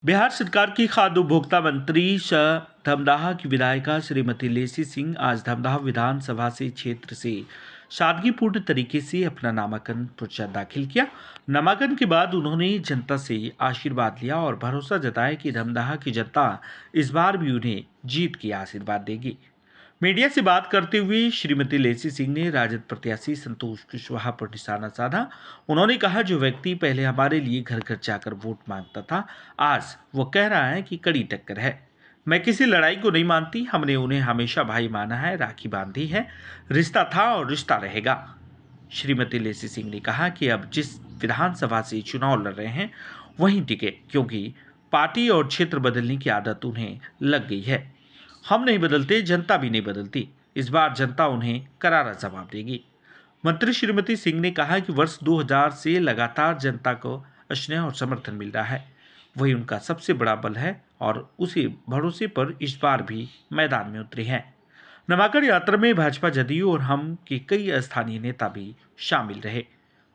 बिहार सरकार की खाद्य उपभोक्ता मंत्री धमदाहा की विधायिका श्रीमती लेसी सिंह आज धमदाहा विधानसभा से क्षेत्र से सादगीपूर्ण तरीके से अपना नामांकन पर्चा दाखिल किया। नामांकन के बाद उन्होंने जनता से आशीर्वाद लिया और भरोसा जताया कि धमदाहा की जनता इस बार भी उन्हें जीत के आशीर्वाद देगी। मीडिया से बात करते हुए श्रीमती लेसी सिंह ने राजद प्रत्याशी संतोष कुशवाहा पर निशाना साधा। उन्होंने कहा, जो व्यक्ति पहले हमारे लिए घर घर जाकर वोट मांगता था, आज वो कह रहा है कि कड़ी टक्कर है। मैं किसी लड़ाई को नहीं मानती, हमने उन्हें हमेशा भाई माना है, राखी बांधी है, रिश्ता था और रिश्ता रहेगा। श्रीमती लेसी सिंह ने कहा कि अब जिस विधानसभा से चुनाव लड़ रहे हैं वहीं टिके, क्योंकि पार्टी और क्षेत्र बदलने की आदत उन्हें लग गई है। हम नहीं बदलते, जनता भी नहीं बदलती। इस बार जनता उन्हें करारा जवाब देगी। मंत्री श्रीमती सिंह ने कहा कि वर्ष 2000 से लगातार जनता को स्नेह और समर्थन मिल रहा है, वही उनका सबसे बड़ा बल है और उसी भरोसे पर इस बार भी मैदान में उतरे हैं। नामांकन यात्रा में भाजपा, जदयू और हम के कई स्थानीय नेता भी शामिल रहे।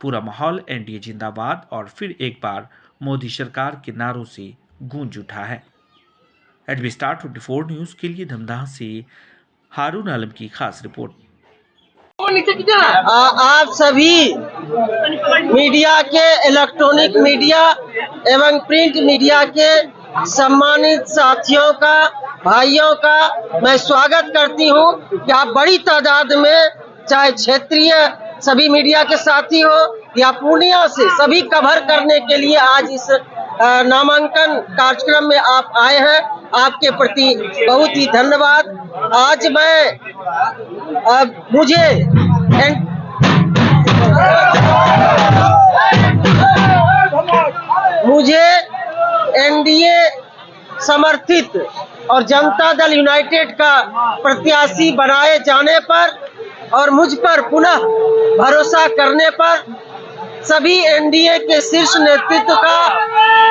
पूरा माहौल एनडीए जिंदाबाद और फिर एक बार मोदी सरकार के नारों से गूंज उठा है। एडबी स्टार 24 न्यूज के लिए धमदाहा से हारून आलम की खास रिपोर्ट। आप सभी मीडिया के, इलेक्ट्रॉनिक मीडिया एवं प्रिंट मीडिया के सम्मानित साथियों का, भाइयों का मैं स्वागत करती हूं कि आप बड़ी तादाद में, चाहे क्षेत्रीय सभी मीडिया के साथी हो या पूर्णिया से, सभी कवर करने के लिए आज इस नामांकन कार्यक्रम में आप आए हैं। आपके प्रति बहुत ही धन्यवाद। आज मुझे एनडीए समर्थित और जनता दल यूनाइटेड का प्रत्याशी बनाए जाने पर और मुझ पर पुनः भरोसा करने पर सभी एनडीए के शीर्ष नेतृत्व का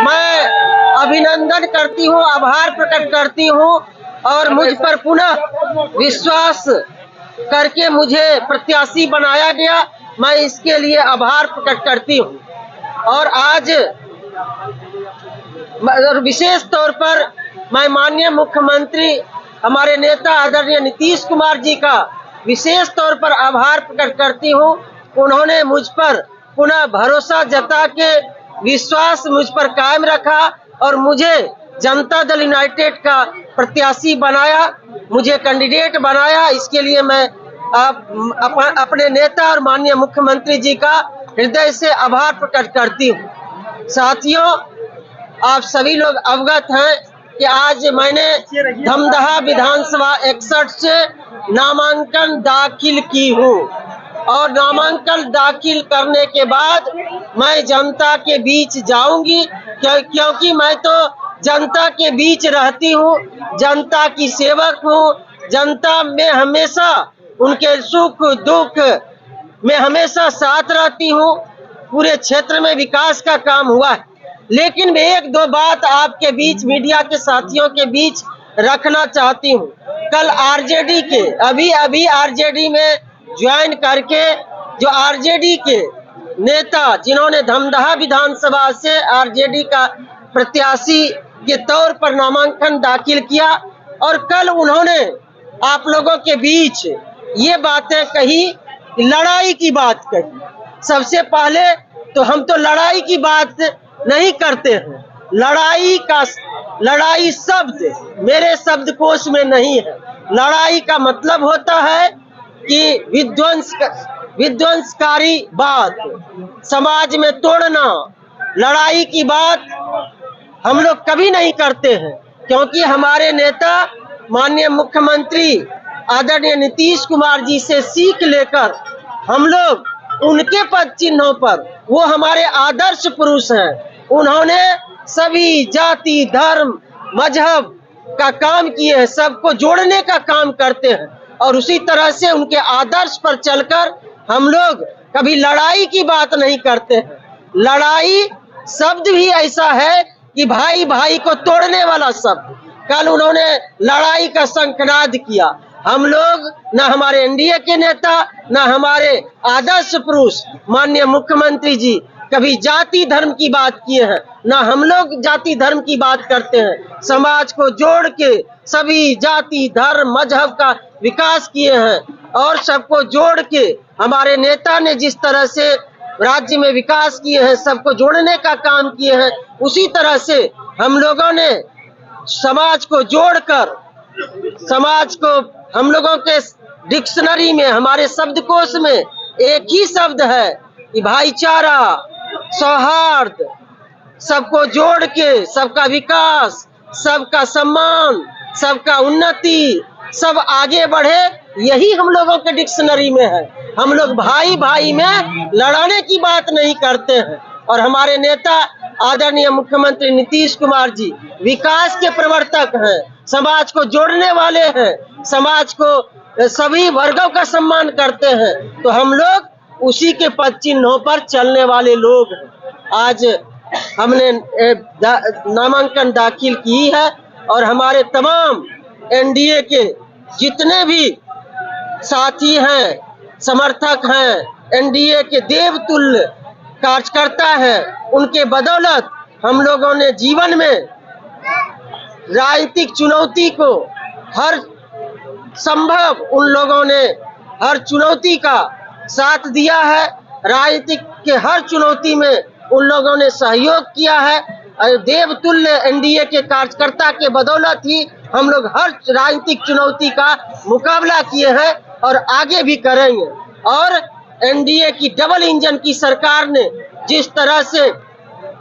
मैं अभिनंदन करती हूं, आभार प्रकट करती हूं और मुझ पर पुनः विश्वास करके मुझे प्रत्याशी बनाया गया। मैं इसके लिए आभार प्रकट करती हूं। और आज विशेष तौर पर मैं माननीय मुख्यमंत्री, हमारे नेता आदरणीय नीतीश कुमार जी का विशेष तौर पर आभार प्रकट करती हूं। उन्होंने मुझ पर पुनः भरोसा जता के विश्वास मुझ पर कायम रखा और मुझे जनता दल यूनाइटेड का प्रत्याशी बनाया, मुझे कैंडिडेट बनाया। इसके लिए मैं अपने नेता और माननीय मुख्यमंत्री जी का हृदय से आभार प्रकट करती हूँ। साथियों, आप सभी लोग अवगत हैं कि आज मैंने धमदाहा विधानसभा 61 से नामांकन दाखिल की हूँ और नामांकन दाखिल करने के बाद मैं जनता के बीच जाऊंगी, क्योंकि मैं तो जनता के बीच रहती हूँ, जनता की सेवक हूँ। जनता में हमेशा उनके सुख दुख में हमेशा साथ रहती हूँ। पूरे क्षेत्र में विकास का काम हुआ है, लेकिन मैं एक दो बात आपके बीच, मीडिया के साथियों के बीच रखना चाहती हूँ। कल आरजेडी के अभी आरजेडी में ज्वाइन करके जो आरजेडी के नेता, जिन्होंने धमदाहा विधानसभा से आरजेडी का प्रत्याशी के तौर पर नामांकन दाखिल किया और कल उन्होंने आप लोगों के बीच ये बातें कही, लड़ाई की बात कही। सबसे पहले तो हम तो लड़ाई की बात नहीं करते हैं। लड़ाई शब्द मेरे शब्दकोश में नहीं है। लड़ाई का मतलब होता है कि विध्वंसकारी बात, समाज में तोड़ना। लड़ाई की बात हम लोग कभी नहीं करते हैं, क्योंकि हमारे नेता माननीय मुख्यमंत्री आदरणीय नीतीश कुमार जी से सीख लेकर हम लोग उनके पद चिन्हों पर, वो हमारे आदर्श पुरुष हैं। उन्होंने सभी जाति, धर्म, मजहब का काम किए हैं, सबको जोड़ने का काम करते हैं और उसी तरह से उनके आदर्श पर चलकर हम लोग कभी लड़ाई की बात नहीं करते हैं। लड़ाई शब्द भी ऐसा है कि भाई भाई को तोड़ने वाला शब्द। कल उन्होंने लड़ाई का शंखनाद किया। हम लोग, न हमारे एनडीए के नेता, न हमारे आदर्श पुरुष माननीय मुख्यमंत्री जी कभी जाति धर्म की बात किए हैं, ना हम लोग जाति धर्म की बात करते हैं। समाज को जोड़ के सभी जाति धर्म मजहब का विकास किए हैं और सबको जोड़ के हमारे नेता ने जिस तरह से राज्य में विकास किए हैं, सबको जोड़ने का काम किए हैं, उसी तरह से हम लोगों ने समाज को जोड़कर समाज को हम लोगों के डिक्शनरी में हमारे शब्दकोश में एक ही शब्द है कि भाईचारा सौहार्द, सबको जोड़ के सबका विकास, सबका सम्मान, सबका उन्नति, सब आगे बढ़े, यही हम लोगों के डिक्शनरी में है। हम लोग भाई भाई में लड़ाने की बात नहीं करते हैं। और हमारे नेता आदरणीय मुख्यमंत्री नीतीश कुमार जी विकास के प्रवर्तक हैं, समाज को जोड़ने वाले हैं, समाज को सभी वर्गों का सम्मान करते हैं। तो हम लोग उसी के पद चिन्हों पर चलने वाले लोग हैं। आज हमने नामांकन दाखिल की है और हमारे तमाम एनडीए के जितने भी साथी हैं, समर्थक हैं, एनडीए के देवतुल्य कार्यकर्ता हैं, उनके बदौलत हम लोगों ने जीवन में राजनीतिक चुनौती को हर संभव उन लोगों ने हर चुनौती का साथ दिया है। राजनीतिक के हर चुनौती में उन लोगों ने सहयोग किया है। देवतुल्य एनडीए के कार्यकर्ता के बदौलत ही हम लोग हर राजनीतिक चुनौती का मुकाबला किए हैं और आगे भी करेंगे। और एनडीए की डबल इंजन की सरकार ने जिस तरह से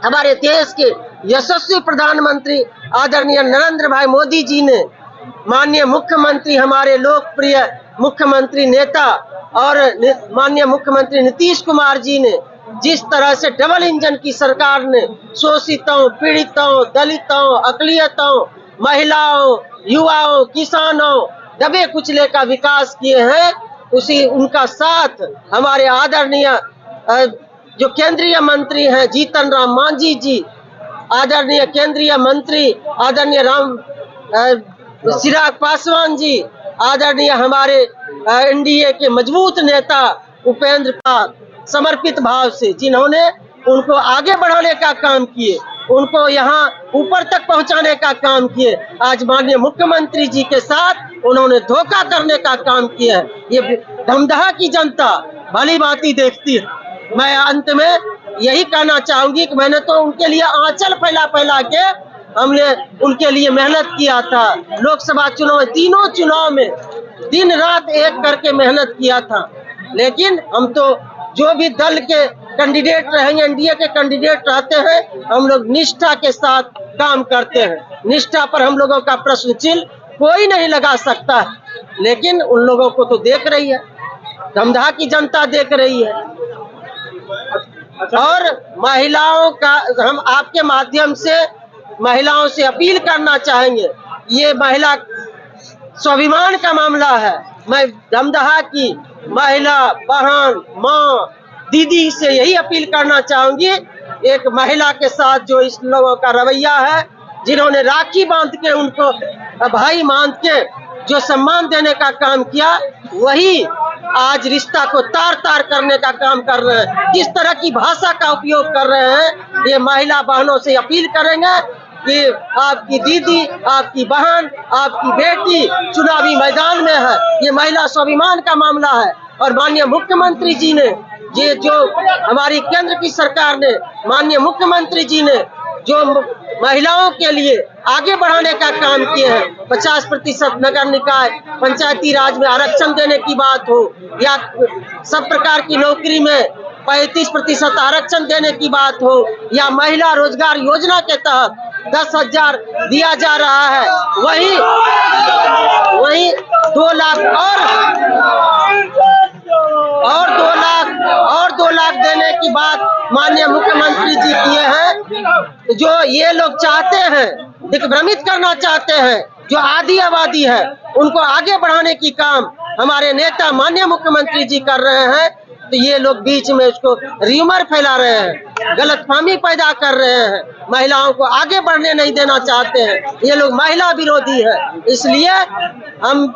हमारे देश के यशस्वी प्रधानमंत्री आदरणीय नरेंद्र भाई मोदी जी ने, माननीय मुख्यमंत्री हमारे लोकप्रिय मुख्यमंत्री नेता और माननीय मुख्यमंत्री नीतीश कुमार जी ने जिस तरह से डबल इंजन की सरकार ने शोषितों, पीड़ितों, दलितों, अकलियतों, महिलाओं, युवाओं, किसानों, दबे कुचले का विकास किए हैं, उसी उनका साथ हमारे आदरणीय जो केंद्रीय मंत्री हैं जीतन राम मांझी जी, आदरणीय केंद्रीय मंत्री आदरणीय चिराग पासवान जी, आदरणीय हमारे एनडीए के मजबूत नेता उपेंद्र का समर्पित भाव से जिन्होंने उनको आगे बढ़ाने का काम किए, उनको यहाँ ऊपर तक पहुँचाने का काम किए, आज माननीय मुख्यमंत्री जी के साथ उन्होंने धोखा करने का काम किया है। ये धमदाहा की जनता भली भांति देखती है। मैं अंत में यही कहना चाहूंगी कि मैंने तो उनके लिए आंचल फैला फैला के हमने उनके लिए मेहनत किया था। लोकसभा चुनाव में, तीनों चुनाव में दिन रात एक करके मेहनत किया था, लेकिन हम तो जो भी दल के कैंडिडेट रहेंगे, एनडीए के कैंडिडेट रहते हैं, हम लोग निष्ठा के साथ काम करते हैं। निष्ठा पर हम लोगों का प्रश्न चिन्ह कोई नहीं लगा सकता है, लेकिन उन लोगों को तो देख रही है, धमदाहा की जनता देख रही है। और महिलाओं का हम आपके माध्यम से महिलाओं से अपील करना चाहेंगे, ये महिला स्वाभिमान का मामला है। मैं धमदाहा की महिला बहन, माँ, दीदी से यही अपील करना चाहूंगी, एक महिला के साथ जो इस लोगों का रवैया है, जिन्होंने राखी बांध के उनको भाई मान के जो सम्मान देने का काम किया, वही आज रिश्ता को तार तार करने का काम कर रहे हैं। किस तरह की भाषा का उपयोग कर रहे हैं, ये महिला बहनों से अपील करेंगे कि आपकी दीदी, आपकी बहन, आपकी बेटी चुनावी मैदान में है। ये महिला स्वाभिमान का मामला है। और माननीय मुख्यमंत्री जी ने ये जो हमारी केंद्र की सरकार ने, माननीय मुख्यमंत्री जी ने जो महिलाओं के लिए आगे बढ़ाने का काम किए हैं, 50% नगर निकाय पंचायती राज में आरक्षण देने की बात हो, या सब प्रकार की नौकरी में 35% आरक्षण देने की बात हो, या महिला रोजगार योजना के तहत 10,000 दिया जा रहा है, वही 2 लाख और 2 लाख देने की बात माननीय मुख्यमंत्री जी किए हैं। जो ये लोग चाहते हैं, दिग्भ्रमित करना चाहते हैं, जो आधी आबादी है उनको आगे बढ़ाने की काम हमारे नेता माननीय मुख्यमंत्री जी कर रहे हैं, तो ये लोग बीच में उसको र्यूमर फैला रहे हैं, गलतफहमी पैदा कर रहे हैं, महिलाओं को आगे बढ़ने नहीं देना चाहते हैं। ये लोग महिला विरोधी है। इसलिए हम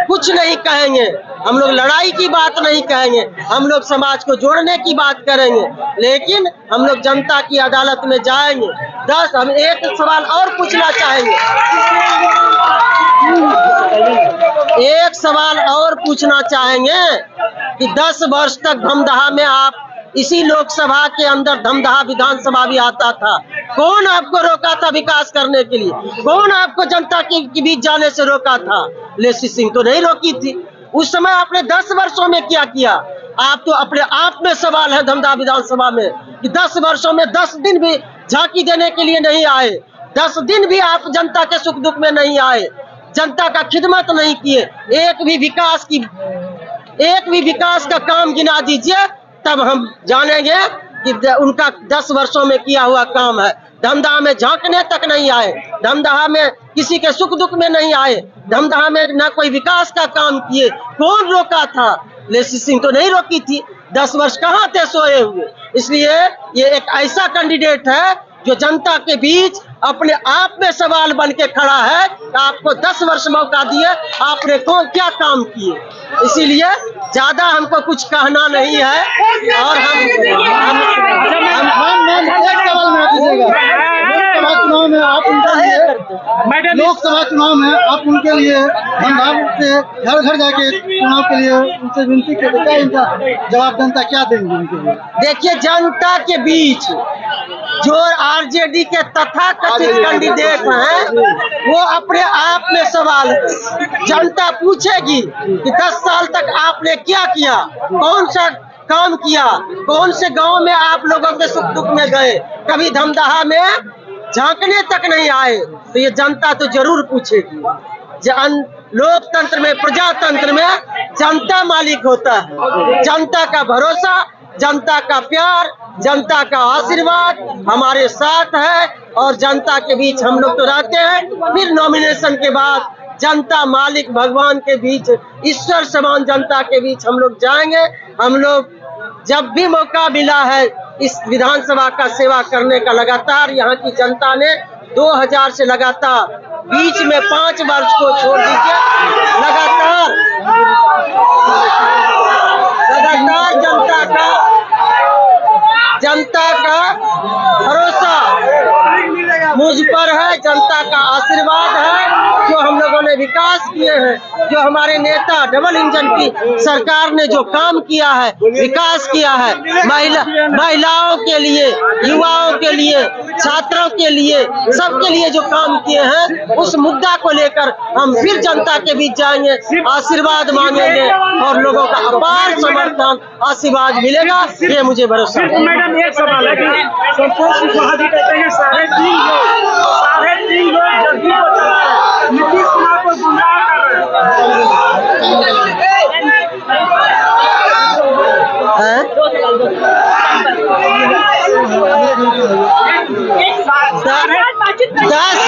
कुछ नहीं कहेंगे, हम लोग लड़ाई की बात नहीं कहेंगे, हम लोग समाज को जोड़ने की बात करेंगे, लेकिन हम लोग जनता की अदालत में जाएंगे। हम एक सवाल और पूछना चाहेंगे, एक सवाल और पूछना चाहेंगे कि 10 वर्ष तक धमदाहा में आप इसी लोकसभा के अंदर धमदाहा विधानसभा भी आता था, कौन आपको रोका था विकास करने के लिए? कौन आपको जनता के बीच जाने से रोका था? लेसी सिंह तो नहीं रोकी थी। उस समय आपने 10 वर्षों में क्या किया? आप तो अपने आप में सवाल है धमदाहा विधानसभा में कि 10 वर्षों में 10 दिन भी झांकी देने के लिए नहीं आए, 10 दिन भी आप जनता के सुख दुख में नहीं आए, जनता का खिदमत नहीं किए, एक भी विकास का काम गिना दीजिए, तब हम जानेंगे कि उनका 10 वर्षों में किया हुआ काम है। धमदाहा में झांकने तक नहीं आए, धमदाहा में किसी के सुख दुख में नहीं आए, धमदाहा में न कोई विकास का काम किए, कौन रोका था? लेसी सिंह तो नहीं रोकी थी। 10 वर्ष कहाँ थे सोए हुए? इसलिए ये एक ऐसा कैंडिडेट है जो जनता के बीच अपने आप में सवाल बन के खड़ा है। आपको 10 वर्ष मौका दिए, आपने कौन क्या काम किए? इसीलिए ज्यादा हमको कुछ कहना नहीं है। और लोकसभा चुनाव में आप उनके लिए धमदाहा से घर घर जाके चुनाव के लिए उनसे विनती करते, क्या इनका जवाब जनता क्या देंगे उनके लिए? देखिए, जनता के बीच जो आरजेडी के तथाकथित कैंडिडेट हैं वो अपने आप में सवाल है। जनता पूछेगी कि 10 साल तक आपने क्या किया, कौन सा काम किया, कौन से गांव में आप लोगों के सुख दुख में गए, कभी धमदाहा में झांकने तक नहीं आए, तो ये जनता तो जरूर पूछेगी। लोकतंत्र में, प्रजातंत्र में जनता मालिक होता है। जनता का भरोसा, जनता का प्यार, जनता का आशीर्वाद हमारे साथ है और जनता के बीच हम लोग तो रहते हैं। फिर नॉमिनेशन के बाद जनता मालिक भगवान के बीच, ईश्वर समान जनता के बीच हम लोग जाएंगे। हम लोग जब भी मौका मिला है इस विधानसभा का सेवा करने का, लगातार यहाँ की जनता ने 2000 से लगातार, बीच में 5 वर्ष को छोड़ दीजिए, लगातार जनता का भरोसा मुझ पर है, जनता का आशीर्वाद है। जो हम लोगों ने विकास किए हैं, जो हमारे नेता डबल इंजन की सरकार ने जो काम किया है, विकास किया है, महिलाओं के लिए, युवाओं के लिए, छात्रों के लिए, सबके लिए जो काम किए हैं, उस मुद्दा को लेकर हम फिर जनता के बीच जाएंगे, आशीर्वाद मांगेंगे और लोगों का अपार समर्थन, आशीर्वाद मिलेगा, ये मुझे भरोसा है। मैडम, एक सवाल है कि संतोष कुशवाहा जी कहते हैं 3.5 लोग जदयू को चला रहे हैं, नीतीश कुमार को गुमराह कर रहे हैं। 10